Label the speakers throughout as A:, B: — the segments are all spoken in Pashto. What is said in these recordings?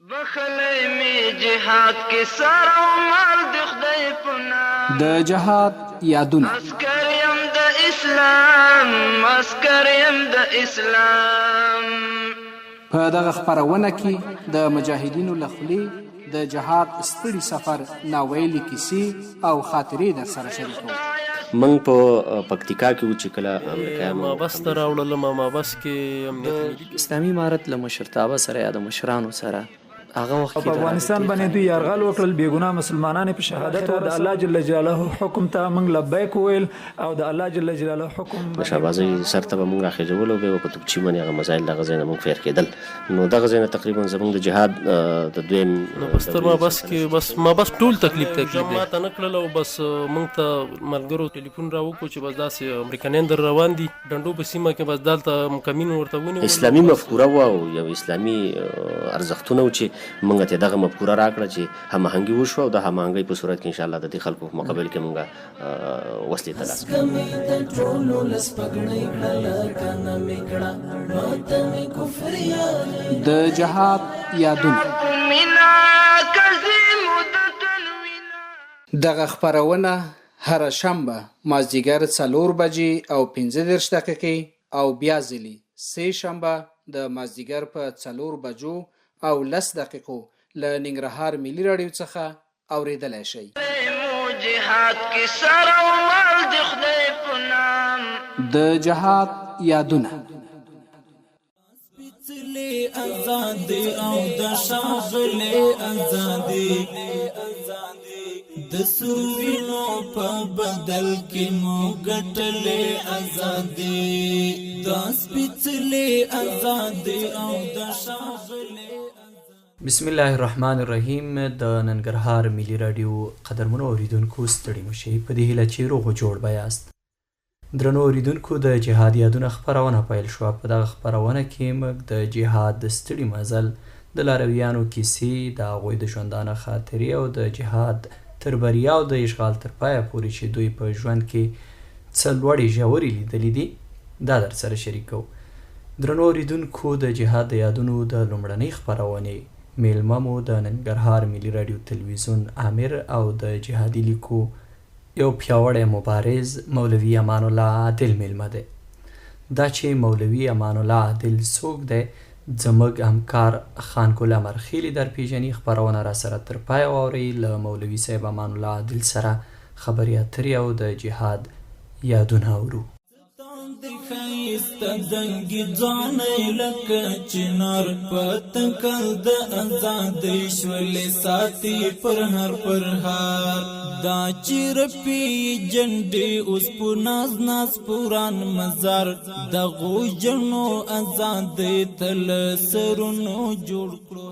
A: بخلی می جهاد کې سر او مال د خدای په نام
B: د جهاد یادونه
A: عسکر یم د اسلام عسکر یم د اسلام
B: په دغه خپرونه کې د مجاهدینو له خولې د جهاد ستړي سفر ناویلې کیسې او خاطرې در سره شریکوو.
C: موږ په پکتیکا کې و چې کله امریکایانو
D: مابس ته راوړلم، مابس کې امنیت
E: اسلامي امارت له مشرتابه سره یا د مشرانو سره هغه وخت
F: په افغانستان باندې دوی یرغل وکړل، بېګناه مسلمانان په شهادت او د الله جل جلاله حکم ته موږ لبیک وویل او د الله جل جلاله حکم
C: د شهبازۍ سر ته به موږ راخېژول او بیا به په توپچي باندې هغه مسایل دغه ځای نه موږ فیر کېدل. نو دغه ځای نه تقریبا زموږ د جهاد د دویم
D: بس تر مابس کې بس مابس ټول تکلیف دی ما ته نه کړل او بس موږ ته ملګرو ټلیفون راوکړو چې بس داسې امریکایان در روان دي ډنډو په سیمه کې، بس دلته کمین ورته ونیول.
C: اسلامي مفکوره وه او یو اسلامي ارزښتونه و چې موږ ته دغه مفکوره راکړه چې هماهنګي وشوه او د هماهنګۍ په صورت کې انشاءالله د دې خلکو په مقابل کې موږ وسلې ته لاس
B: د جهاد یادونه. دغه خپرونه هره شنبه مازدیګر 4 بجې او 15 دقیقې او بیا ځلې سه شنبه د مازدیګر په 4 بجو او 10 دقیقو له ننګرهار ملي راډیو څخه اوریدلای شئ.
A: جهاد کې سر او مال د خدای په نام
B: د جهاد یادونه.
G: سپېڅلې ازادي او د ښاغلې ازادي د سوینو په بدل کې مو ګټلې ازادي د سپېڅلې ازادي او د ښاغلې.
E: بسم الله الرحمن الرحیم. د ننګرهار ملي راډیو قدرمنو اوریدونکو ستړي مشئ په دې هیله چې روغ جوړ به یاست. درنو اوریدونکو د جهاد یادونه خپرونه پیل شوه. په دغه خپرونه کې موږ د جهاد د ستړي مزل د لارویانو کیسې، د هغوی د ژوندانه خاطرې او د جهاد تر بریا او د اشغال تر پایه پورې چې دوی په ژوند کې څه لوړې ژورې لیدلې دي دا در سره شریکوو. درنو اوریدونکو د جهاد د یادونو د لومړنۍ خپرونې میلمه مو د ننګرهار ملي راډیو تلویزیون امیر او د جهادي لیکو یو پیاوړی مبارز مولوي امان الله عادل میلمه دی. دا چې مولوي امان الله عادل څوک دی زموږ همکار خانګل امرخیلي در پیژني. خپرونه را سره تر پایه واورئ. له مولوي صاحب امان الله عادل سره خبرې اترې او د جهاد یادونه اورو.
G: خایسته دنګي ځوانۍ لکه چنار په تکل د ازادۍ شولې ساتي پر هر دا چیرپی جنډې اوس په ناز ناز پوران مزار دغو جنو ازادۍ تل سرونو جوړ کړو.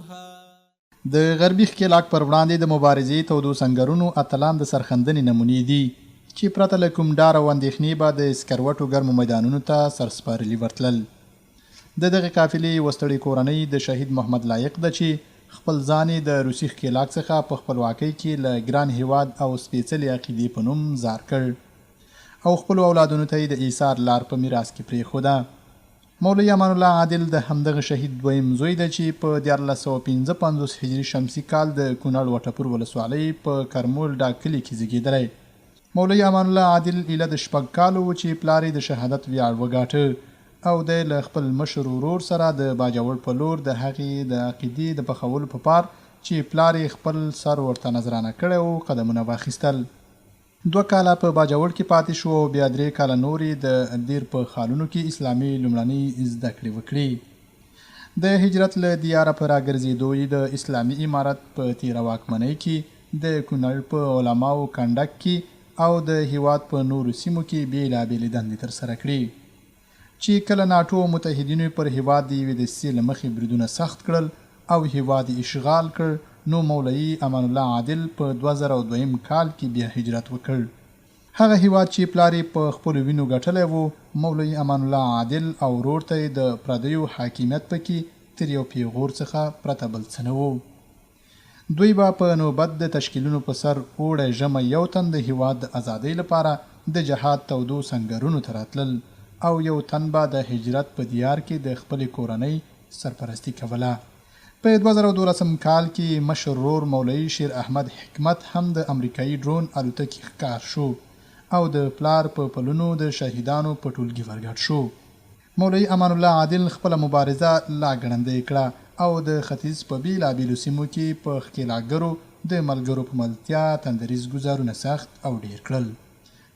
H: د غربي ښکېلاک پر وړاندې د مبارزې تودو سنګرونو اتلان د سرښندنې نمونې دي چې پرته له کوم ډار او اندېښنې به د سکروټو ګرمو میدانونو ته سرسپارلي ورتلل. د دغې قافلې یوه ستړې کورنۍ د شهید محمد لایق ده چې خپل ځان یې د روسي ښکېلاک څخه په خپلواکۍ کې له ګران هیواد او سپېڅلې عقیدې په نوم زار کړ او خپلو اولادونو ته یې د ایثار لار په میراث کې پرېښوده. مولوي امان الله عادل د همدغه شهید دویم زوی ده چې په 1455 هجري شمسي کال د کونړ وټپور ولسوالۍ په کرمول ډاک کلي کې زیږېدلی. مولوي امان الله عادل ایله د 6 کالو و چې پلار یې د شهادت ویاړ وګاټه او دی له خپل مشر ورور سره د باجوړ په لور د هغې د عقیدې د پخولو په پار چې پلار یې خپل سر ورته نظرانه کړی و قدمونه واخیستل. 2 کاله په باجوړ کې پاتې شو او بیا 3 کاله نور یې د دیر په خالونو کې اسلامي لومړنۍ زده کړې وکړي. د هجرت له دیاره په راګرځېدو یې د اسلامي امارت په تیره واکمنۍ کې د کونړ په علماو کنډک کې او د هیواد په نورو سیمو کې بېلابېلې دندې ترسره کړي چې کله ناټو متحدینو پر هیواد د یوې دسیسې له مخې بریدونه سخت کړل او هیواد یې اشغال کړ، نو مولوي امان الله عادل په 2002 کال کې بیا هجرت وکړ. هغه هیواد چې پلار یې په خپلو وینو ګټلی و، مولوي امان الله عادل او ورور ته یې د پردیو حاکمیت پکې تر یو پیغور څخه پرته بل څه نه و. دوی به په نوبت د تشکیلونو په سر اوړی ژمی یو تن د هیواد د ازادۍ لپاره د جهاد تودو سنګرونو ته راتلل او یو تن به د هجرت په دیار کې د خپلې کورنۍ سرپرستی کوله. په 2012 کال کې مشر ورور مولوي شیر احمد حکمت هم د امریکایي ډرون الوتکې ښکار شو او د پلار په پلونو د شهیدانو په ټولګي ورګډ شو. مولوي امان الله عادل خپله مبارزه لا ګړندۍ کړه او د ختیځ په بیلابیلو سیمو کې په ښکېلاګرو د ملګرو په ملتیا تندریز ګزارونه سخت او ډیر کړل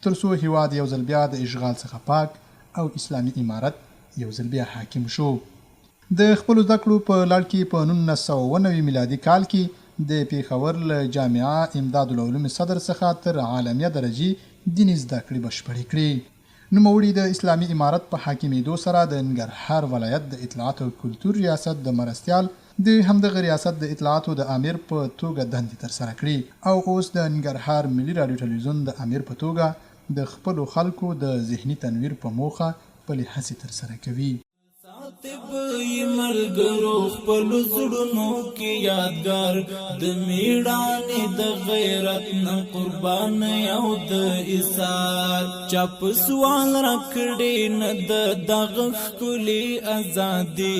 H: تر څو هیواد یو ځل بیا د اشغال څخه پاک او اسلامي امارت یو ځل بیا حاکم شو. د خپلو زده کړو په لړ کې په 1990 میلادي کال کې د پیښور له جامعه امداد العلوم صدر څخه تر عالمیه درجې دیني زده کړې بشپړې کړې. نوموړي د اسلامي امارت په حاکمېدو سره د ننګرهار ولایت د اطلاعات او کلتور ریاست د مرستیال د همدغه ریاست د اطلاعاتو د امیر په توګه دندې ترسره کړې او اوس د ننګرهار ملي راډیو ټلویزیون د امیر په توګه د خپلو خلکو د ذهني تنویر په موخه خپلې هڅې ترسره کوي.
G: طب ملګرو خپلو زړونو کې یادګار د میړانې د غیرت نه قربانۍ او د ایثار چا په سوال راکړې نه د دغه ښکلې ازادي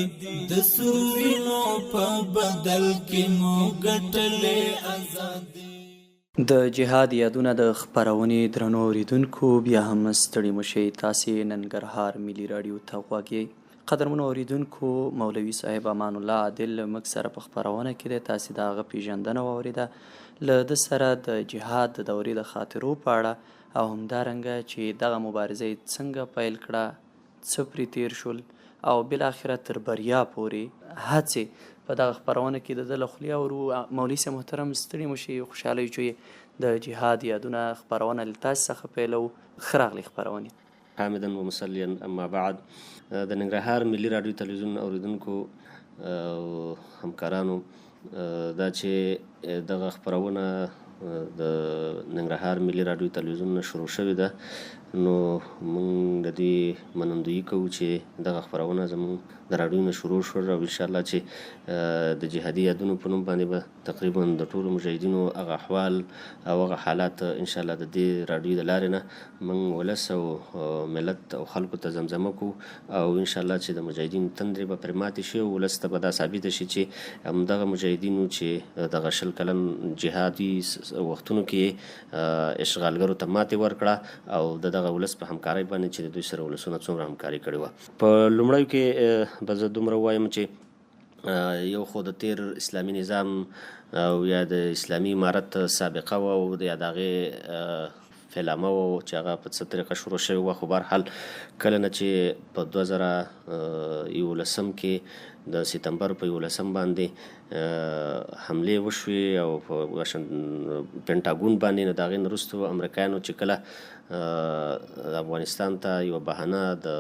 G: د سرو وینو په بدل کې مو ګټلې ازادي.
E: د جهاد یادونه د خپرونې درنو اوریدونکو بیا هم ستړي مشئ تاسې ننګرهار ملي راډیو ته غوږ یئ. قدرمنو اوریدونکو مولوي صاحب امان الله عادل موږ سره په خپرونه کې دی تاسې د هغه پیژندنه واورېده له ده سره د جهاد د دورې د خاطرو په اړه او همدارنګه چې دغه مبارزه یې څنګه پیل کړه څه پرې تیر شول او بالاخره تر بریا پورې هڅې په دغه خپرونه کې د ده له خولې اورو. مولوي صاحب محترم ستړي مشئ خوشحاله یو چې د جهاد یادونه خپرونه له تاسې څخه پیلو. ښه راغلئ خپرونې.
C: حامدا و مسلیا اما بعد. د ننګرهار ملي راډیو تلویزیون اوریدونکو همکارانو دا چې دغه خپرونه د ننګرهار ملي راډیو تلویزیون نه شروع شوې ده نو موږ د دې منندویي کوو چې دغه خپرونه زموږ د راډیو نه شروع شوه او انشاءالله چې د جهادي یادونو په نوم باندې به تقریبا د ټولو مجاهدینو هغه احوال او هغه حالات انشاءالله د دې راډیو د لارې نه موږ ولس او ملت او خلکو ته زمزمه کوو او انشاءالله چې د مجاهدینو تندرې به پرې ماتې شي او ولس ته به دا ثابته شي چې همدغه مجاهدینو چې دغه 20 کلن جهادي وختونو کې اشغالګرو ته ماتې ورکړه او دغه ولس په همکارۍ باندې چې د دوی سره ولسونه څومره همکاري کړې وه. په لومړیو کې به زه دومره ووایم چې یو خو د تیر اسلامي نظام او یا د اسلامي امارت سابقه وه او یا د هغې فیلامه وه چې هغه په څه طریقه شروع شوې وه خو بهرحال کله نه چې په 2011 کې د سپتمبر په 11 باندې حملې وشوې او په پینټاګون باندې نو د هغې نه وروستو امریکایانو چې کله افغانستان ته یوه بهانه د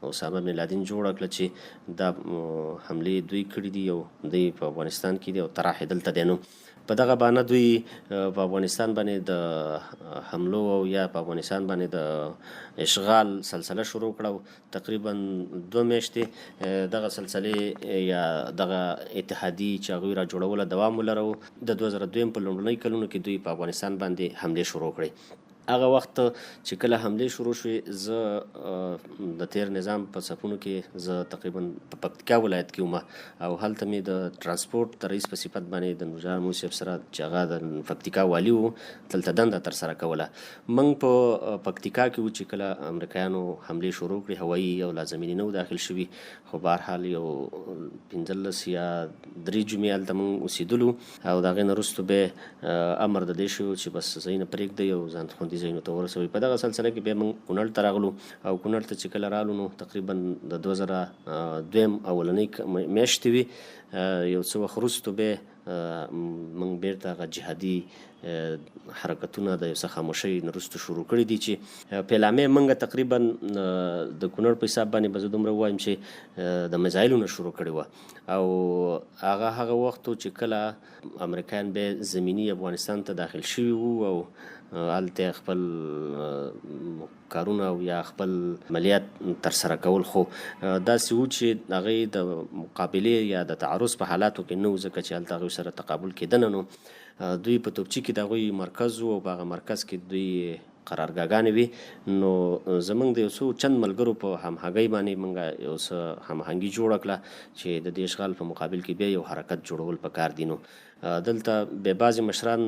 C: اسامه بن لادن جوړه کړه چې دا حملې دوی کړي دي او دوی په افغانستان کې دي او طرح یې دلته دی. نو په دغه بهانه دوی په افغانستان باندې د حملو او یا په افغانستان باندې د اشغال سلسله شروع کړه. تقریبا 2 میاشتې دغه سلسلې یا دغه اتحادي چې هغوی را جوړوله دوام ولره. د 2002 په لومړنۍ کلونو کې دوی په افغانستان باندې حملې شروع کړې. هغه وخت چې کله حملې شروع شوې زه د تیر نظام په صفونو کې زه تقریبا په پکتیکا ولایت کې وم او هلته مې د ترانسپورټ د رئیس په صفت باندې د نورجهان مولوي صاحب سره چې هغه د پکتیکا والي و دلته دنده ترسره کوله. موږ په پکتیکا کې وو چې کله امریکایانو حملې شروع کړې هوایي او لازمینې نه و داخل شوي خو بهرحال یو 15 یا 3 جمعې هلته موږ اوسېدلو او د هغې نه وروستو بیا امر د دې شو چې بس ځایونه پرېږدئ او ځان خوندي ځایونو ته ورسوئ. په دغه سلسله کې بیا موږ کونړ ته راغلو او کونړ ته چې کله رالو نو تقریبا د 2002 اولنۍ میاشتې وي. یو څه وخت وروستو بیا موږ بیرته هغه جهادي حرکتونه د یو څه خاموشۍ نه وروستو شروع کړي دي چې پیلامې موږ تقریبا د کونړ په حساب باندې به زه دومره ووایم چې د میزایلو نه شروع کړې وه او هغه وخت چې کله امریکایان بیا زمیني افغانستان ته داخل شوي وو او هلته خپل کارونه او یا خپل عملیات ترسره کول خو داسې وو چې هغې د مقابلې یا د تعرض په حالاتو کې نه وو ځکه چې هلته هغوی سره تقابل کېدنه نو دوی په توپچي کې د هغوی مرکز و او په هغه مرکز کې دوی قرارګاهګانې وي. نو زمونږ د یو څو چند ملګرو په همغږۍ باندې موږ یو څه هماهنګي جوړه کړه چې د دې اشغال په مقابل کې بیا یو حرکت جوړول پکار دي. نو دلته بیا بعضې مشران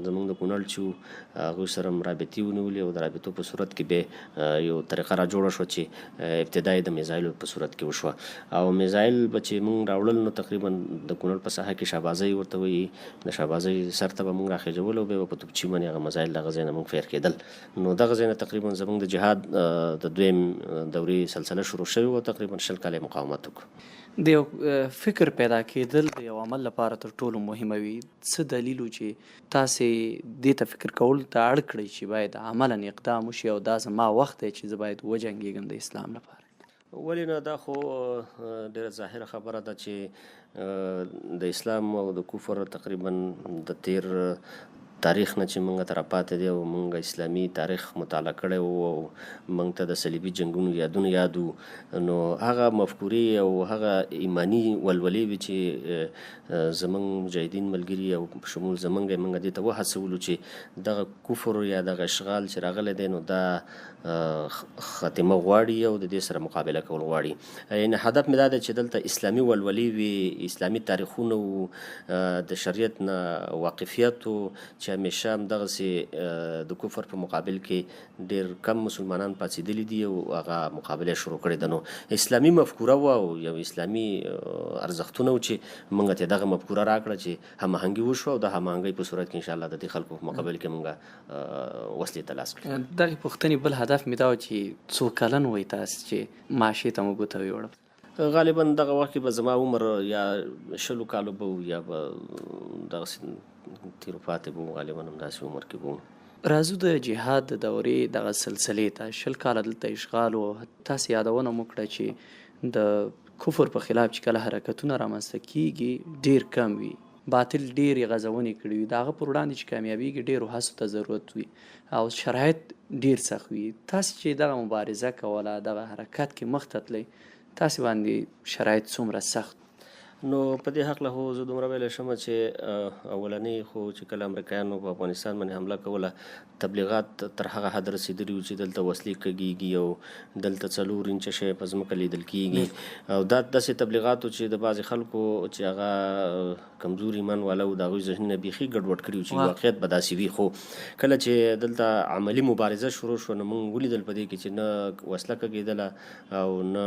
C: زمونږ د کونړ چې هغوی سره رابطې ونیولې او د رابطو په صورت کې بیا یو طریقه را جوړه شوه چې ابتدا یې د میزایلو په صورت کې وشوه. او میزایل به چې مونږ راوړل نو تقریبا د کونړ په ساحه کې شهبازۍ ورته وایي، د شهبازۍ سر ته به مونږ راخېژول او بیا به په توپچي باندې هغه میزایل دغه ځای نه مونږ فیر کېدل. نو دغه ځای نه تقریبا زمونږ د جهاد د دویم دورې سلسله شروع شوې وه. تقریبا 20 کاله مقاومت وکړو.
E: د یو فکر پیدا کېدل د یو عمل لپاره تر ټولو مهمه وي. څه دلیل و چې تاسې دې ته فکر کول ته اړ کړئ چې باید عملا اقدام وشي او دا زما وخت دی چې زه باید وجنګېږم د اسلام لپاره؟
C: ولې نه، دا خو ډېره ظاهره خبره ده چې د اسلام او د کفر تقریبا د تیر تاریخ نه چې مونږ ته راپاتې دی او مونږ اسلامي تاریخ مطالعه کړی و او مونږ ته د صلیبي جنګونو یادونه یاد وو، نو هغه مفکورې او هغه ایماني ولولې وي چې زمونږ مجاهدین ملګري او په شمول زمونږ مونږ دې ته وهڅولو چې دغه کفر یا دغه اشغال چې راغلی دی نو دا خاتمه غواړي او د دې سره مقابله کول غواړي. یعنې هدف مې دا دی چې دلته اسلامي ولولې وي، اسلامي تاریخونه و، د شریعت نه واقفیت و، چې همیشه همدغسې د کفر په مقابل کې ډېر کم مسلمانان پاڅېدلي دي او هغه مقابله شروع کړې ده. نو اسلامي مفکوره وه او یو اسلامي ارزښتونه و چې مونږ ته دغه مفکوره راکړه چې هماهنګي وشوه او د هماهنګۍ په صورت کې انشاءالله د دې خلکو په مقابل کې مونږ وسلې ته لاس کړو.
E: دغې پوښتنې بل هدف مې دا و چې څو کلن وئ تاسې چې معاشې ته مو ګوته ویوړه؟
C: غالبا دغه وخت کې به زما عمر یا 20 کالو به و یا به دغسې تیرو پاتې به و، غالبا همداسې عمر کې به و.
E: راځو د جهاد د دورې دغه سلسلې ته. 20 کاله دلته اشغال و. تاسې یادونه مو کړه چې د کفر په خلاف چې کله حرکتونه رامنځته کېږي ډېر کم وي، باطل ډېرې غځونې کړي وي، د هغه پر وړاندې چې کامیابېږي ډېرو هڅو ته ضرورت وي او شرایط ډېر سخت وي. تاسې چې دغه مبارزه کوله، دغه حرکت کې مخ ته تلئ، تاسې باندې شرایط څومره سخت؟
C: نو په دې هکله خو زه دومره ویلی شم چې اولنۍ خو چې کله امریکایانو په افغانستان باندې حمله کوله، تبلیغات تر هغه حد رسېدلي وو چې دلته وسلې کږېږي او دلته 4 انچه شی په ځمکه لیدل کېږي او دا داسې تبلیغات و چې د بعضې خلکو چې هغه کمزور ایمان والا و د هغوی ذهنونه بیخي ګډوډ کړي وو چې واقعیت به داسې وي. خو کله چې دلته عملي مبارزه شروع شوه نو موږ ولیدل په دې کې چې نه وسله کږېدله او نه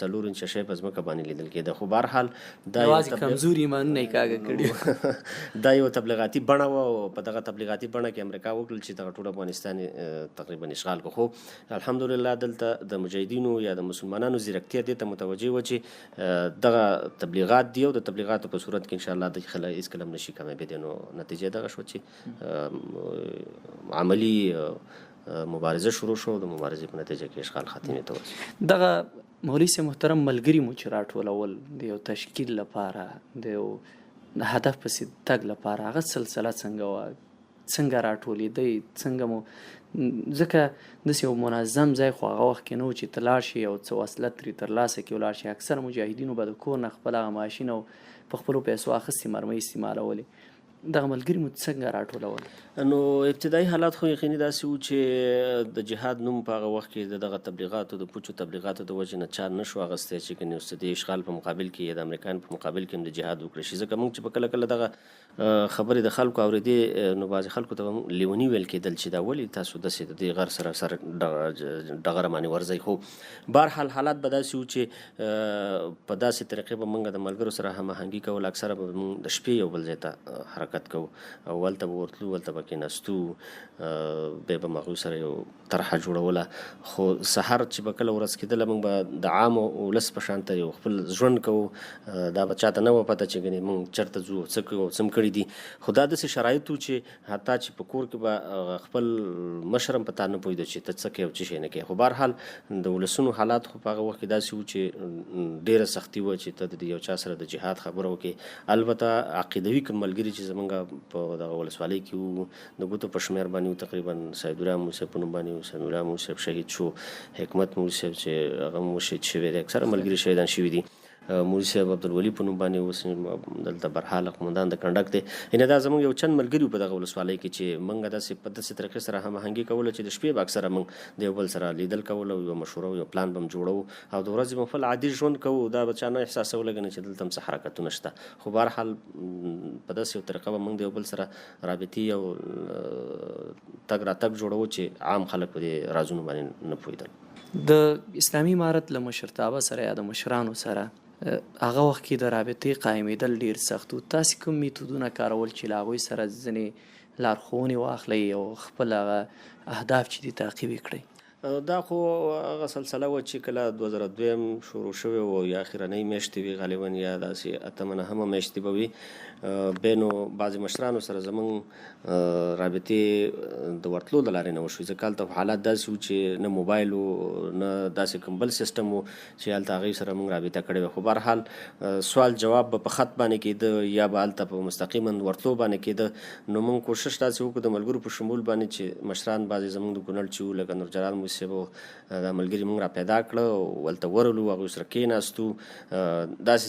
C: 4 انچه شی په ځمکه باندې لیدل کېده. خو حال
E: یوازې کمزوري ایمانونه یې کاږه کړي.
C: دا یو تبلیغاتي بڼه وه او په دغه تبلیغاتي بڼه کې امریکا وکړل چې دغه ټول افغانستان تقریبا اشغال کړو. خو الحمدلله دلته د مجاهدینو یا د مسلمانانو ځیرکتیا دې ته متوجه وه چې دغه تبلیغات دي او د تبلیغاتو په صورت کې انشاءالله د خلک هېڅکله هم نشي کامیابېدی. نو نتیجه دغه شوه چې عملي مبارزه شروع شو، د مبارزې په نتیجه کې اشغال خاتمې ته ورسېد.
E: دغه مولوي صاحب محترم ملګري مو چې راټولول د یو تشکیل لپاره، د یو هدف پسې تګ لپاره، هغه سلسله څنګه وه؟ څنګه راټولېدئ؟ څنګه مو ځکه داسې یو منظم ځای خو هغه وخت کې نه و چې ته لاړ شي او څه وسله ترې ترلاسه کړي ولاړ شي. اکثر مجاهدینو به د کور نه خپل هغه ماشین او په خپلو پیسو اخیستې مرمۍ استعمالولې. دغه ملګري مو څنګه راټولول؟
C: نو ابتدایي حالات خو یقیني داسې و چې د جهاد نوم په هغه وخت کې د دغه تبلیغاتو د پوچو تبلیغاتو د وجې نه چا نه شو اخیستی چې کنې اوس د اشغال په مقابل کې یا د امریکایانو په مقابل کې هم د جهاد وکړی شي. ځکه موږ چې په کله کله دغه خبرې د خلکو اورېدې نو بعضې خلکو ته به لیوني ویل کېدل چې دا ولې تاسو داسې د دې غر سره ډغره باندې ورځئ. خو بهرحال حالات به داسې و چې په داسې طریقې به موږ د ملګرو سره هماهنګي کول، اکثره به موږ د شپې یو بل ځای ته حرکت کوو او هلته به ورتلو، هلته به کېناستو، بیا به هغوی سره یو طرحه جوړوله. خو سهار چې به کله ورځ کېدله موږ به د عام ولس په شان ته یو خپل ژوند کوو. دا به چاته نه وه پته چې ګنې موږ چېرته ځو، څه کوو، څه هم کړي دي. خو دا داسې شرایط وو چې حتی چې په کور کې به خپل مشر هم په تا نه پوهېده چې ته څه کوې او څه شی نه کوې. خو بهرحال د ولسونو حالات خو په هغه وخت کې داسې وو چې ډېره سختي وه چې ته د یو چا سره د جهاد خبره وکړې. البته عقیدوي کوم ملګري چې زمونږ په دغه ولسوالۍ کې وو، د ګوتو په شمېر باندې وو، تقریبا سیدالله مولوي صاحب په نوم باندې وو، سمیع الله مولوي صاحب شهید شو، حکمت مولوي صاحب چې هغه هم شهید شوی دی، اکثره ملګري شهیدان شوي دي. مولوي صاحب عبدالولي په نوم باندې اوس دلته برحاله قومندان د کنډک دی. یعنې دا زموږ یو چند ملګري په دغه ولسوالۍ کې چې موږ داسې په داسې طریقې سره هماهنګي کوله چې د شپې به اکثره موږ د یو بل سره لیدل کول او یو مشوره او یو پلان به هم جوړو او د ورځې به خپل عادي ژوند کوو. دا به چا نه احساسوله ګنې چې دلته هم څه حرکتونه شته. خو بهرحال په داسې یو طریقه به موږ د یو بل سره رابطې او تګ راتګ جوړو چې عام خلک په دې رازونو باندې نه پوهېدل.
E: د اسلامي امارت له مشرتابه سره یا د مشرانو سره هغه وخت کې د رابطې قایمېدل ډېر سخت و. تاسې کوم میتودونه کارول چې له هغوی سره ځینې لارښوونې واخلئ او خپل هغه اهداف چې دي تعقیب یې کړئ؟
C: دا خو هغه سلسله وه چې کله 2002 شروع شوې وه یا اخرنۍ میاشتې وي غالبا یا داسې اتمه نهمه میاشتې به وي. بیا نو بعضې مشرانو سره زموږ رابطې د ورتلو د لارې نه وشوې. ځکه هلته حالات داسې وو چې نه موبایل و نه داسې کوم بل سیسټم و چې هلته هغوی سره موږ رابطه کړې وه. خو بهرحال سوال جواب به په خط باندې کېده یا به هلته په مستقیما ورتلو باندې کېده. نو موږ کوشش داسې وکړو د ملګرو په شمول باندې چې مشران بعضې زموږ د کونړ چې وو لکه نور جلال صاحب دا ملګري موږ را پیدا کړه او ولته ورغلو هغوی سره کېناستو. داسې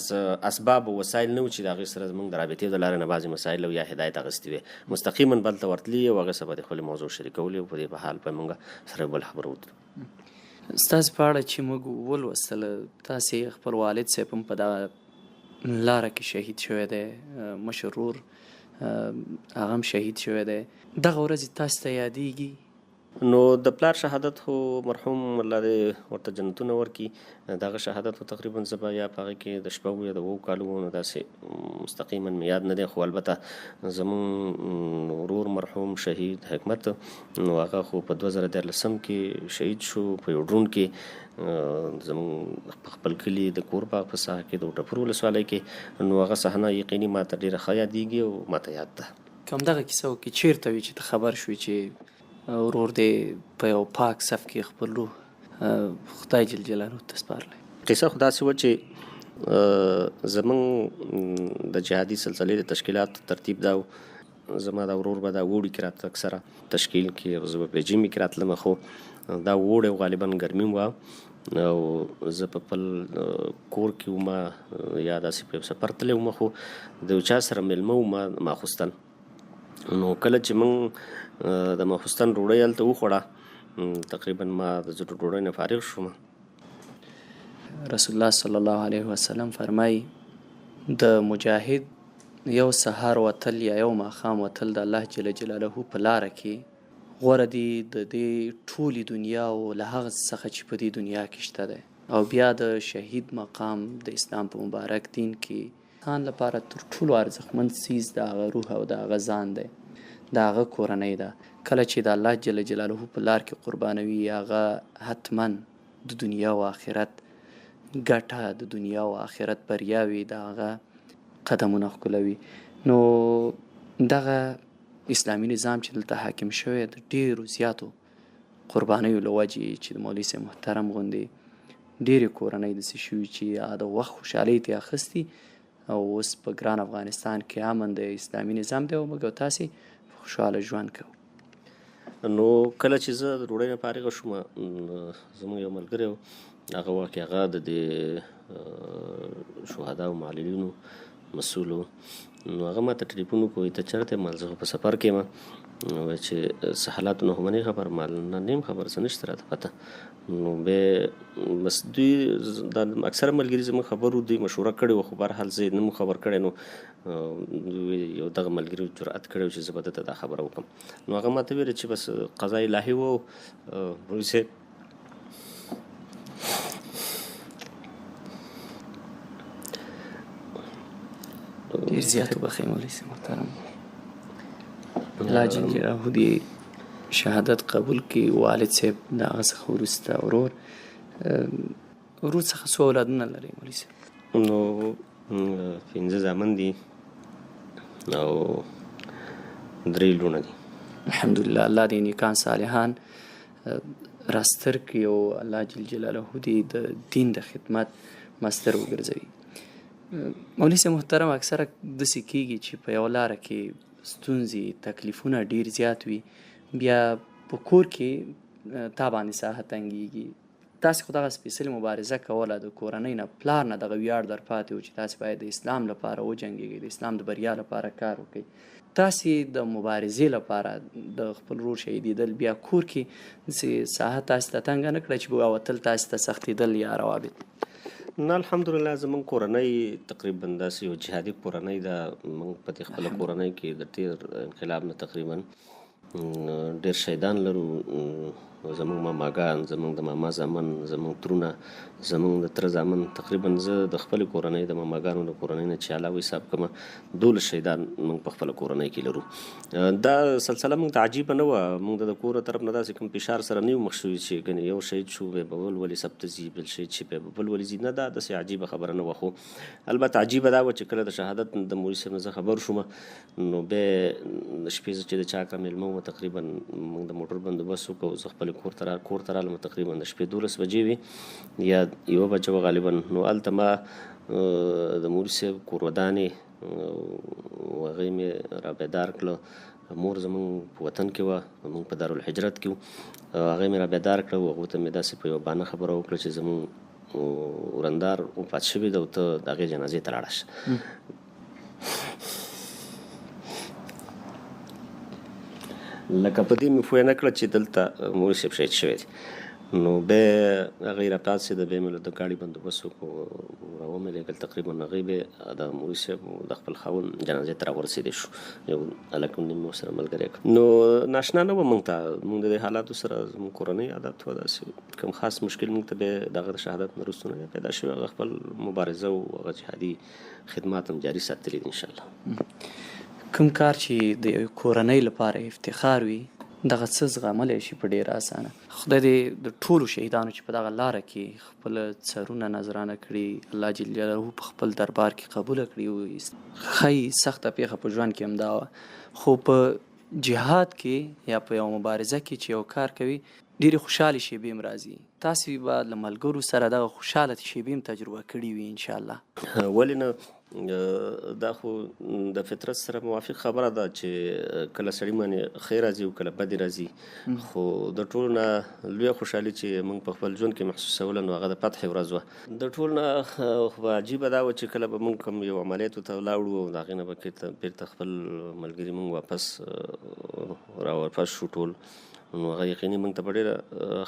C: اسباب او وسایل نه وو چې د هغوی سره زموږ د رابطې د لارې نه بعضې مسایل او یا هدایت اخیستې وې. مستقیما به هلته ورتلي او هغې سره به د خپلې موضوع شریکولې او په دې په حال به موږ سره بل خبره وکړو.
E: ستاسې په اړه چې موږ ولوستله تاسې خپل والد صاحب هم په دغه لاره کې شهید شوی دی، مشر ورور هغه هم شهید شوی دی. دغه ورځې تاسو ته یادېږي؟
C: نو د پلار شهادت خو مرحوم الله دې ورته جنتونه ورکړي. دغه شهادت خو تقریبا زه به یا په هغې کې د شپږو یا د اوو کالو وو. نو داسې مستقیما مې یاد نه دی. خو البته زموږ ورور مرحوم شهید حکمت نو هغه خو په 2013 کې شهید شو په یو ډرون کې زموږ په خپل کلي د کورباغ په ساحه کې د وټپور ولسوالۍ کې. نو هغه صحنه یقیني ما ته ډېره ښه یادېږي او ما ته یاد ده.
E: که همدغه کیسه وکړې چېرته وي چې ته خبر شوې چې ورور دې په یو پاک صف کې خپل روح خدای جل جلاله ته سپارلی؟
C: قصه خو داسې وه چې زموږ د جهادي سلسلې د تشکیلاتو ترتیب دا و. زما دا ورور به دا ووړي کې راته اکثره تشکیل کې او زه به په ژمي کې راتلم. خو دا ووړی غالبا ګرمي وه او زه په خپل کور کې وم یا داسې په یو سفر تللی وم. خو د یو چا سره میلمه وم ماخوستن. نو کله چې موږ د ماخوستن ډوډۍ هلته وخوړه تقریبا ما د زه د ډوډۍ نه فارغ شوم.
E: رسول الله صلی الله علیه وسلم فرمایي د مجاهد یو سهار وتل یا یو ماښام وتل د الله جل جلاله په لاره کې غوره دي د دې ټولې دنیا او له هغه څخه چې په دې دنیا کې شته دی. او بیا د شهید مقام د اسلام په مبارک دین کې انسان لپاره تر ټولو ارزښتمن څیز د هغه روح او د هغه ځان دی، د هغه کورنۍ ده. کله چې د الله جل جلاله په لار کې قربانوي هغه حتما د دنیا او آخرت ګټه، د دنیا او آخرت بریاوي د هغه قدمونه ښکلوي. نو دغه اسلامي نظام چې دلته حاکم شوی د ډېرو زیاتو قربانیو له وجې چې د مولوي صاحب محترم غوندې ډېرې کورنۍ داسې شوي چې د وخت خوشحالۍ ترې اخیستي او اوس په ګران افغانستان کې امن د اسلامي نظام دی او موږ او تاسې خوشحاله ژوند کوو.
C: نو کله چې زه د ډوډۍ نه فارغه شوم زموږ یو ملګری و هغه وخت کې هغه د دې شهداو معلولینو مسؤل و. نو هغه ما ته ټلیفون وکړو ته چېرته یې؟ مال زه په سفر کې یم. وایي چې څه حالاتو نه خو مې نه خبر، مال نه یم خبر، څه نشته راته پته. نو بیا بس دوی دا اکثره ملګري زموږ خبرو دوی مشوره کړې وه. خو بهرحال زه یې نه م خبر کړی. نو یو دغه ملګري جرأت کړی چې زه به دته دا خبره وکړم. نو هغه ما ته ویل چې بس قضا الهي و. مولوي صاحب
E: ډېر زیات وبخښئ مولوي صاحب محترم، الله جل جلاله دې شهادت قبول کړي. والد صاحب د هغه څخه وروسته ورور څخه څو اولادونه لرئ مولوي صاحب؟
C: نو 15 زامن دي او 3 لوڼه دي.
E: الحمدلله الله دې نیکان صالحان راستر کړي او الله جل جلاله دې د دین د خدمت مستر وګرځوي. مولوي صاحب محترم اکثره داسې کېږي چې په یوه لاره کې ستونزې تکلیفونه ډېر زیات وي، بیا په کور کې تا باندې ساحه تنګېږي،
I: تاسې خو دغه سپېڅلې مبارزه کوله، د کورنۍ نه پلار نه دغه ویاړ در پاتې و چې تاسې باید د اسلام لپاره وجنګېږئ، د اسلام د بریا لپاره کار وکړئ. تاسې د مبارزې لپاره د خپل ورور شهیدېدل بیا کور کې داسې ساحه تاسې ته تنګه نه کړه چې ووتل تاسې ته سختېدل یا روابط؟
C: نه الحمدلله زمونږ کورنۍ تقریبا داسې یو جهادي کورنۍ ده. موږ په دې خپله کورنۍ کې د تېر انقلاب نه تقریبا ډېر شهیدان لرو. زمونږ ماماګان، زمونږ د ماما زامن، زمونږ ترونه، زمونږ د تره زامن، تقریبا زه د خپلې کورنۍ د ماماګانو د کورنۍ نه چې علاوه حساب کړمه 12 شهیدان موږ په خپله کورنۍ کې لرو. دا سلسله موږ ته عجیبه نه وه. موږ د کور طرف نه داسې کوم فشار سره نه یو مخ شوي چې ګنې یو شهید شو بیا به بل ولې سبت ځي، بل شهید شي بیا به بل ولې ځي. نه دا داسې عجیبه خبره نه وه. خو البته عجیبه دا وه چې کله د شهادت د مولوي صاحب نه زه خبر شوم نو بیا د شپې چې د چا کړه مېلمه وه تقریبا موږ د موټر بندوبست وکړو. زه خپلې کور ته رالم تقریبا د شپې 12 بجې وي یا 1 بجه وه غالبا. نو هلته ما د مولوي صاحب کور ودانې هغې مې را بیدار کړله. مور زمونږ په وطن کې وه، مونږ په دارالحجرت کې وو. هغې مې را بیدار کړه او هغو ته مې داسې په یوه بانه خبره وکړه چې زمونږ ورندار وفات شوي ده او ته د هغې جنازې ته لاړه شه. لکه په دې مې پوه نه کړه چې دلته مولوي صاحب شهید شوی دی. نو بیا هغې را پاڅېده، بیا مې د ګاډي بندوبست وکړو، را ومې لېږل. تقریبا هغې بیا د مولوي صاحب د خپل خاوند جنازې ته را ورسېدی شو. یو هلک هم مې ورسره ملګری کړ. نو ناشنا نه وه موږ ته. موږ د دې حالاتو سره زموږ کورنۍ عادت وه. داسې کوم خاص مشکل موږ ته بیا د هغه د شهادت نه وروسته نه پیدا شوی. هغه خپل مبارزه او هغه جهادي خدمات هم جاري ساتلي دي انشاءالله.
I: کوم کار چې د کورنۍ لپاره افتخار وي دغه څه زغملی شي په ډېره اسانه. خدای دې د ټولو شهیدانو چې په دغه لاره کې خپل سرونه نذرانه کړي الله جل جلاله په خپل دربار کې قبوله کړي. ښایي سخته پیښه په ژوند کې هم دا وه، خو په جهاد کې یا په یو مبارزه کې چې یو کار کوي ډېرې خوشحالې شیبې هم راځي. تاسې به له ملګرو سره دغه خوشحاله شیبې هم تجربه کړي وي انشاءالله.
C: ولې نه، دا خو د فطرت سره موافق خبره ده چې کله سړي باندې خیر راځي او کله بدې راځي. خو د ټولو نه لویه خوشحالي چې موږ په خپل ژوند کې محسوسوله نو هغه د فتحې ورځ وه. د ټولو نه خو عجیبه دا وه چې کله به موږ کوم یو عملیاتو ته ولاړو او د هغې نه به بېرته خپل ملګري موږ واپس شو ټول. نو هغه یقیني موږ ته په ډېره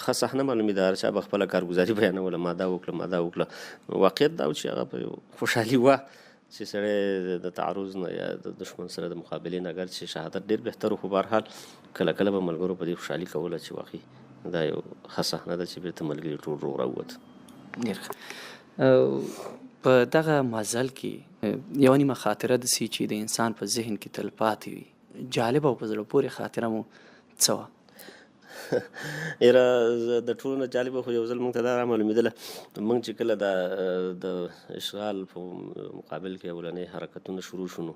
C: ښه صحنه معلومېده. هر چا به خپله کارګزاري بیانوله، ما دا وکړه ما دا وکړه. واقعیت دا و چې هغه په یو خوشحالي وه چې سړی د تعرض نه یا د دشمن سره د مقابلې نه اگر چې شهادت ډېر بهتر و، خو بهرحال کله کله به ملګرو په دې خوشحالي کوله چې واقعي دا یو ښه صحنه ده چې بېرته ملګري ټول روغ راووت.
I: ډېر ښه. په دغه مزل کې یوه نیمه خاطره داسې چې د انسان په ذهن کې تل پاتې وي، جالبه او په زړه پورې خاطره مو څه وه؟
C: یاره د ټولو نه جالبه خو یو ځل موږ ته دا معلومېدله. موږ چې کله د اشغال په مقابل کې اولنۍ حرکتونه شروع شو نو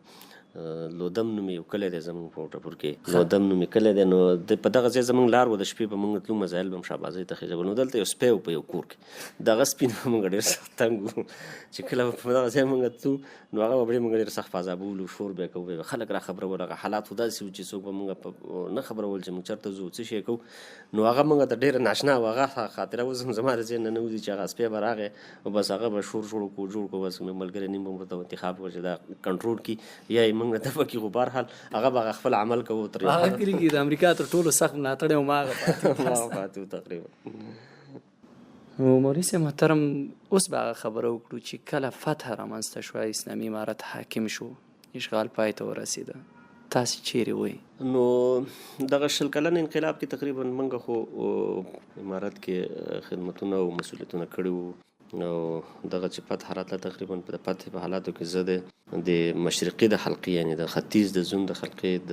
C: لودم نومې یو کلی دی زموږ په وټپور کې، لودم نومې کلی دی. نو په دغه ځای زموږ لار و، د شپې به موږ تلو، مزایل به هم شهبازۍ ته خېژول. نو دلته یو سپی و په یو کور کې. دغه سپي نه موږ ډېر سخت تنګ وو چې کله په دغه ځای موږ تلو نو هغه به موږ ډېر سخت فضابولو، شور به یې کوو، بیا به خلک را خبرول. هغه حالات خو داسې وو چې څوک به موږ نه خبرول چې موږ چېرته ځو څه شی کوو. نو هغه موږ ته ډېره ناشنا وه. هغه خاطره اوس هم زما د ذهن نه نه وځي چې هغه سپی به راغی او بس هغه به شور جوړ کړو. بس ملګري نیم به ورته انتخاب کړو چې دا کنټرول کړي یا یې موږ نه دفع کړي. خو بهرحال هغه به خپل عمل کوو. تر
I: آخري کې د امریکا تر ټولو سخت ملاتړی هم هغه
C: پاتې و تقریبا.
I: مولوي صاحب محترم، اوس به هغه خبره وکړو چې کله فتح رامنځته شوه، اسلامي امارت حاکم شو، اشغال پای ته ورسېده، تاسې چیرې وئ؟
C: نو دغه 20 کلن انقلاب کې تقریبا موږ خو امارت کې خدمتونه او مسؤلیتونه کړي وو. او دغه چې فتح راتله تقریبا په فتح په حالاتو کې زه د مشرقي د حلقې یعنې د ختیځ د زون د حلقې د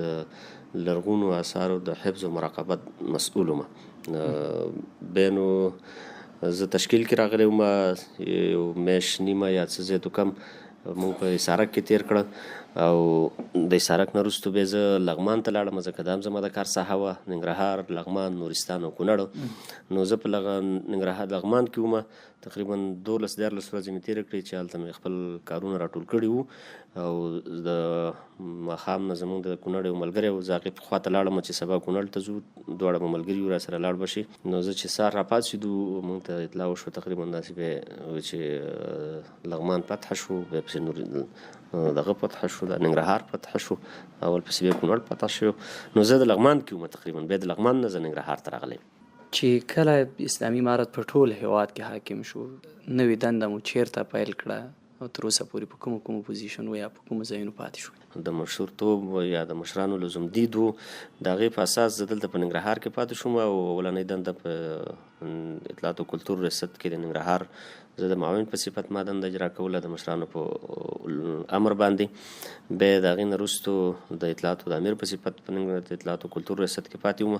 C: لرغونو آثارو د حفظ و مراقبت مسؤول وم. بیا نو زه تشکیل کې راغلی وم، یو میاشت نیمه یا څه زیات کم موږ په اسارک کې تیر کړه. او د اسارک نه وروسته بیا زه لغمان ته لاړم، ځکه دا هم زما د کار ساحه وه، ننګرهار، لغمان، نورستان او کونړ. نو زه په ننګرهار لغمان کې وم، تقریبا 12-13 ورځې مې تېره کړې چې هلته مې خپل کارونه راټول کړي وو. او د ماښام نه زمونږ د کونړ یو ملګری و، زه هغې پخوا ته لاړم چې سبا کونړ ته ځو، دواړه به ملګري یو راسره لاړ به شي. نو زه چې سهار راپاڅېدو مونږ ته اطلاع وشوه تقریبا داسې به چې لغمان فتح شو، بیا پسې نور دغه فتح شو، د ننګرهار فتح شو، اول پسې بیا کونړ فتح شو. نو زه د لغمان کې وم تقریبا، بیا د لغمان نه زه ننګرهار ته راغلی.
I: چې کله اسلامي امارت په ټول هیواد کې حاکم شو، نوې دنده مو چیرته پیل کړه او تر اوسه پورې په کومو پوزیشنو یا په کومو ځایونو پاتې شو؟
C: د مشرتوب یا د مشرانو لزوم دید و، د هغې په اساس زه دلته په ننګرهار کې پاتې شوم او اولنۍ دنده په اطلاعات و کلتور ریاست کې د ننګرهار زه د معاون په صفت ما دنده اجرا کوله د مشرانو په امر باندې. بیا د هغې نه وروستو د اطلاعاتو د امیر په صفت په اطلاعات و کلتور ریاست کې پاتې وم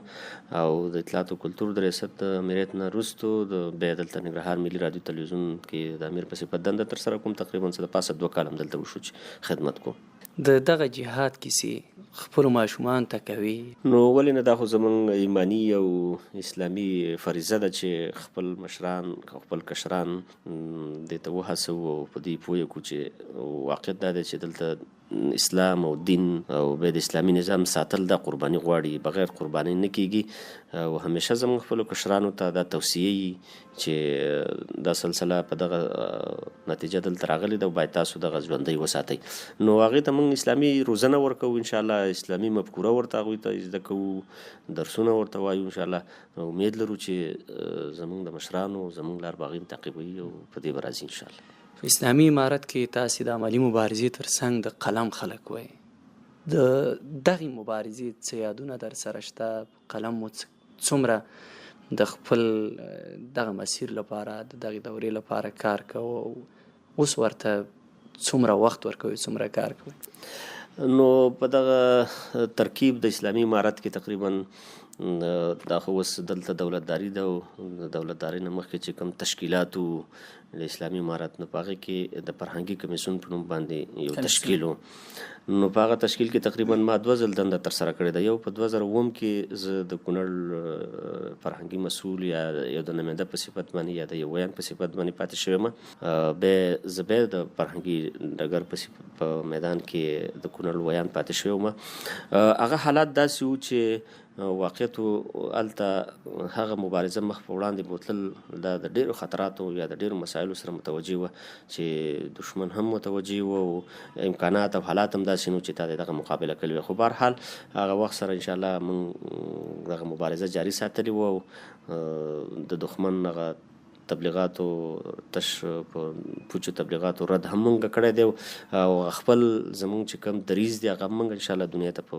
C: او د اطلاعات و کلتور د ریاست د امیریت نه وروستو بیا دلته ننګرهار ملي رادیو تلویزیون کې د امیر په صفت دنده ترسره کوم. تقریبا څه د پاسه 2 کال هم دلته وشو چې خدمت کوم.
I: د دغه جهاد کیسې خپلو ماشومانو ته کوي؟
C: نو ولې نه، دا خو زموږ ایماني او اسلامي فریضه ده چې خپل مشران خپل کشران دې ته وهڅوو او په دې پوه کړو چې واقعیت دا دی چې دلته اسلام او دین او بیا د اسلامي نظام ساتل دا قرباني غواړي، بغیر قرباني نه کیږي. او همیشه زموږ خپلو کشرانو ته دا توصیه وي چې دا سلسله په دغه نتیجه دلته راغلې ده او باید تاسو دغه ژوندۍ وساتئ. نو هغې ته موږ اسلامي روزنه ورکوو، انشاءالله اسلامي مفکوره ورته هغوی ته زده کوو، درسونه ورته وایو. انشاءالله امید لرو چې زموږ د مشرانو زموږ لار به هغوی تعقیبوي او په دې به راځي انشاءالله.
I: په اسلامي امارت کې تاسې د عملي مبارزې تر څنګ د قلم خلک وایي، د دغې مبارزې څه یادونه در سره شته؟ قلم مو څومره د خپل دغه مسیر لپاره د دغې دورې لپاره کار کوو او اوس ورته څومره وخت ورکوي، څومره کار کوي؟
C: نو په دغه ترکیب د اسلامي امارت کې تقریبا دا خو اوس دلته دولتداري ده او د دولتدارۍ نه مخکې چې کوم تشکیلات وو د اسلامي امارت نه، په هغې کې د فرهنګي کمیسیون په نوم باندې یو تشکیل و. نو په هغه تشکیل کې تقریبا ما 2 ځل دنده ترسره کړې ده. یو په 2009 کې زه د کونړ فرهنګي مسؤل یا یو د نماینده په صفت باندې یا د یو ویان په صفت باندې پاتې شویم. بیا زه بیا د فرهنګي ډګر په میدان کې د کونړ ویان پاتې شویم. هغه حالات داسې وو چې واقعیت هلته هغه مبارزه مخ په وړاندې بوتلل دا د ډېرو خطراتو یا د ډېرو مسایلو سره متوجه وه چې دشمن هم متوجه وه او امکانات او حالات هم داسې نو چې تا دغه مقابله کړې وه. خو بهرحال هغه وخت سره انشاءالله موږ دغه مبارزه جاري ساتلې وه او د دښمن هغه تبلیغاتو تش پوچو تبلیغاتو رد هم مونږ کړی دی او خپل زمونږ چې کوم دریځ دی هغه مونږ انشاءالله دنیا ته په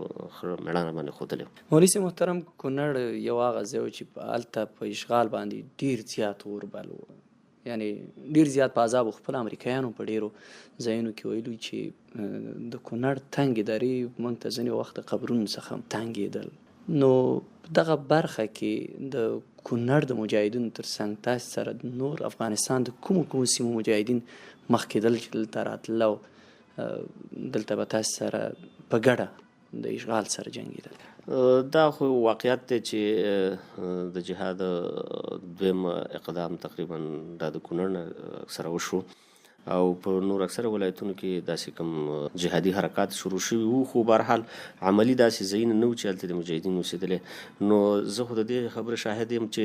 C: میړانه باندې ښودلی.
I: مولوي صاحب محترم، کونړ یو هغه ځای و چې هلته په اشغال باندې ډېر زیات اوربل و، یعنی ډېر زیات په عذاب خپل امریکایانو په ډېرو ځایونو کې ویلو چې د کونړ تنګې درې مونږ ته ځینې وخت د قبرونو څخه تنګېدل. نو دغه برخه کې د کونړ د مجاهدینو تر څنګ تاسو سره د نور افغانستان د کومو سیمو مجاهدین مخکېدل چې دلته راتلل او دلته به تاسو سره په ګډه د اشغال سره جنګېدل؟
C: دا خو واقعیت دی چې د جهاد دویم اقدام تقریبا دا د کونړ نه سره وشو او په نور اکثره ولایتونو کې داسې کوم جهادي حرکات شروع شوي وو، خو بهرحال عملي داسې ځایونه نه وو چې هلته د مجاهدینو اوسېدلی. نو زه خو د دې خبرې شاهد یم چې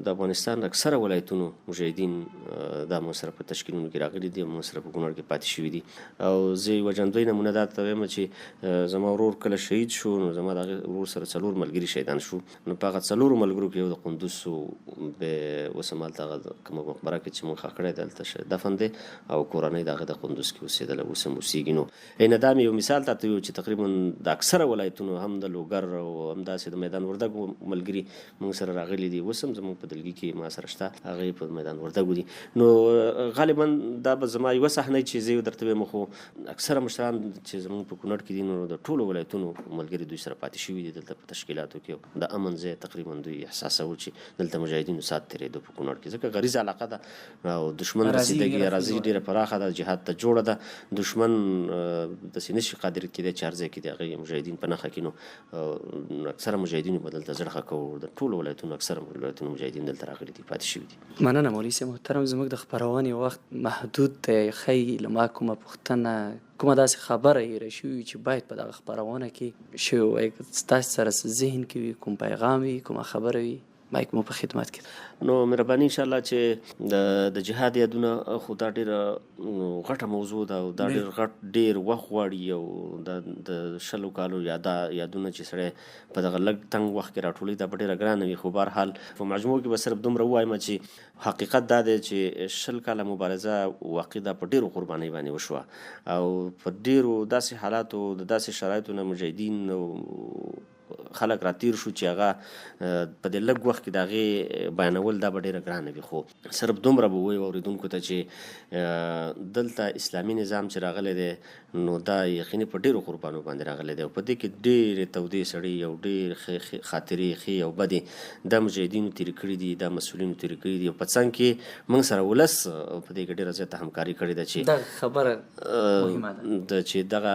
C: د افغانستان اکثره ولایتونو مجاهدین دا موږ سره په تشکیلونو کې راغلي دي، موږ سره په کونړ کې پاتې شوي دي. او زه یوه جانبۍ نمونه دا ته وایم چې زما ورور کله شهید شو نو زما د هغې ورور سره 4 ملګري شهیدان شو. نو په هغه 4 ملګرو کې یو د قندوز و، اوس هم هلته هغه کومه مقبره کې چې موږ ښخ کړی دی هلته دفن دی او کورنۍ د هغه د قندوز کې اوسېدله، اوس هم اوسېږي. نو دا مې یو مثال تاته ویو چې تقریبا د اکثره ولایتونو هم د لوګر او همداسې د میدان وردګو ملګري موږ سره راغلي دي، اوس هم زموږ په دلګي کې ما سره شته، هغې په میدان وردګو دي. نو غالبا دا به زما یوه صحنه چې زه یې درته وایم، خو اکثره مشران چې زموږ په کونړ کې دي نو د ټولو ولایتونو ملګري دوی سره پاتې شوي دي دلته په تشکیلاتو کې. د امن ځای تقریبا دوی احساسوي چې دلته مجاهدینو سات تېرېدو په کونړ کې، ځکه غریزه علاقه ده او دښمن رسېدګي راځي ډیره پراخه ده، جهاد ته جوړه ده. دشمن داسې نشي قادر کېدی چې هر ځای کې د هغې مجاهدین په نښه کړي. نو اکثره مجاهدینو به دلته زړه ښه کوو. د ټولو ولایتونو اکثره ولایتونو مجاهدین دلته راغلي دي، پاتې شوي دي.
I: مننه مولوي صاحب محترم. زموږ د خپرونې وخت محدود دی. ښایي له ما کومه پوښتنه کومه داسې خبره هیره شوې وي چې باید په دغه خپرونه کې شوې وای، ستاسو سره ذهن کې وي، کوم پیغام وي، کومه خبره وي، مایک مو په خدمت کې ده.
C: نو مهرباني انشاءالله چې د جهاد یادونه خو دا ډېره غټه موضوع ده او دا ډېر وخت غواړي. او د 20 کالو یادونه چې سړی په دغه لږ تنګ وخت کې راټولوي دا به ډېره ګرانه وي. خو بهرحال په مجموع کې به صرف دومره ووایم چې حقیقت دا دی چې 20 کاله مبارزه واقع دا په ډېرو قربانۍ باندې وشوه او په ډېرو داسې حالاتو د داسې شرایطو نه مجاهدین خلک راتیر شو چې هغه په دې لږ وخت کې د هغې بیانول دا به ډېره ګرانه وي. خو صرف دومره به ووایو اورېدونکو ته چې دلته اسلامي نظام چې راغلی دی نو دا یقیني په ډېرو قربانو باندې راغلی دی او په دې کې ډېرې تودې سړې او ډېر خاطرې ښې او بدې دا مجاهدینو تېرې کړي دي، دا مسؤلینو تېرې کړي دي او په څنګ کې موږ سره ولس په دې کې ډېره زیاته همکاري کړې ده چې
I: دا خبره مهمه ده
C: چې دغه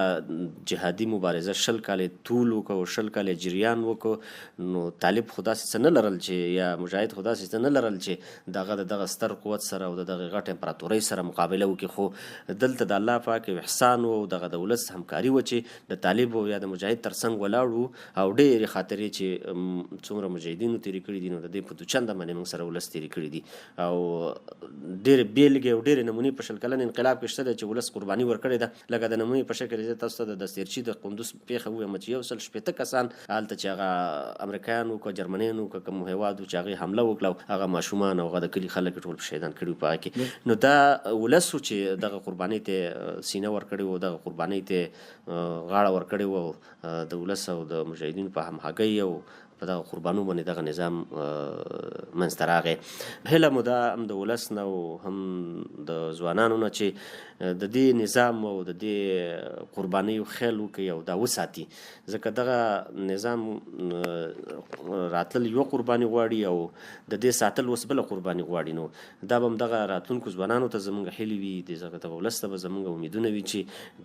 C: جهادي مبارزه 20 کالې طول وکړو، 20 کالې جریان وکړو. نو طالب خو داسې څه نه لرل چې یا مجاهد خو داسې څه نه لرل چې دغه د دغه ستر قوت سره او د دغه غټ امپراتورۍ سره مقابله وکړي. خو دلته د الله پاک یو احسان و دغه د ولس همکاري وه چې د طالب یا د مجاهد تر څنګ ولاړو او ډېرې خاطرې چې څومره مجاهدینو تېرې کړي دي نو د دې په دوچنده باندې موږ سره ولس تېرې کړي دي او ډېرې بېلګې او ډېرې نمونې په 20 کلن انقلاب کې شته چې ولس قرباني ورکړې ده. لکه د نمونې په شکل زه تاسو ته د دستیرچي د قندوز پېښه ووایم چې 160 کسان هلته چې هغه امریکایانو که جرمنیانو که کوم هېواد و چې هغې حمله وکړه هغه ماشومان او هغه د کلي خلک ټول شهیدان کړي په هغه کې. نو دا ولس و چې دغه قربانۍ ته سینه ورکړې وه، دغه قربانۍ ته غاړه ورکړې وه د ولس او د مجاهدینو په همغږۍ او په دغه قربانو باندې دغه نظام منځته راغی. هیله مو دا هم د ولس نه او هم د ځوانانو نه چې د دې نظام او د دې قربانیو خیال وکړي او دا وساتي، ځکه دغه نظام راتلل یو قرباني غواړي او د دې ساتل اوس بله قرباني غواړي. نو دا به هم دغه راتلونکو ځوانانو ته زموږ هیلې وي، دغه ولس ته به زموږ امیدونه وي چې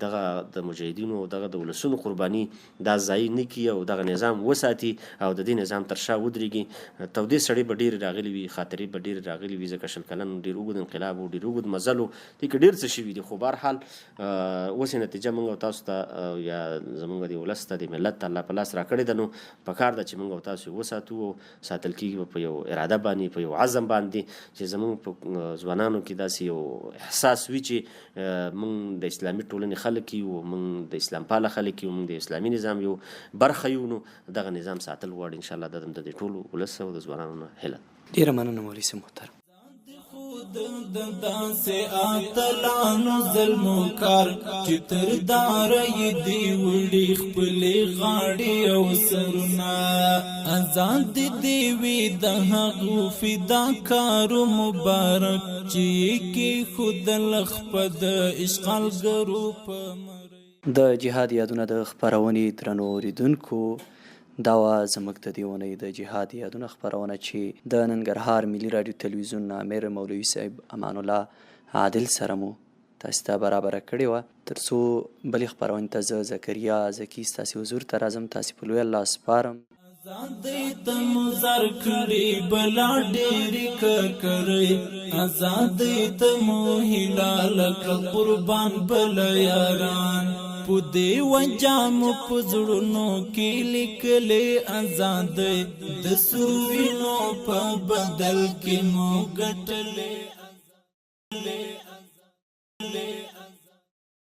C: دغه د مجاهدینو او دغه د ولسونو قرباني دا ضایع نه کړي او دغه نظام وساتي او د دې نظام تر شا ودرېږي. تودې سړې به ډېرې راغلي وي، خاطرې به ډېرې راغلي وي، ځکه 20 کلن ډېر اوږد انقلاب و، ډېر اوږد مزل و، دې کې ډېر څه شوي دي. خو بهرحال اوس یې نتیجه موږ او تاسو ته یا زموږ د ولس ته د ملت ته الله په لاس راکړې ده. نو پکار ده چې موږ او تاسو وساتو او ساتل کېږي په یو اراده باندې، په یو عزم باندې چې زموږ په ځوانانو کې داسې یو احساس وي چې موږ د اسلامي ټولنې خلک یو، موږ د اسلام پاله خلک یو، موږ د اسلامي نظام یو برخه یو. نو دغه نظام ساتل غواړي انشاءالله د دې ټولو ولس او د ځوانانو نه هیله.
I: ډېره مننه مولوي صاحب محترم.
G: د داسې اتلانو ظلمو کار چې تر داره یې دی وړي خپلې غاړې او سرونه ازاد دې وي د هغو فداکارو مبارک چې کېښودل خپه د اشغالګرو په
I: د جهاد یادونه د خپرونې درنو اورېدونکو دا وه زموږ د دې اونۍ د جهاد یادونه خپرونه چې د ننګرهار ملي راډیو تلویزیون نه امیر مولوي صاحب امان الله عادل سره مو تاسو ته برابره کړې وه. تر څو بلې خپرونې ته زه زکریا زکي ستاسې حضور ته راځم، تاسې په لوی الله سپارم.
G: آزادۍ ته مو زر کړي بلا ډېرې ککرۍ، آزادۍ ته مو هلاله کړه قربان بله یاران، په دې وجه مو په زړونو کې لیکلې آزادۍ د سوینو په بدل کې مو ګټلې.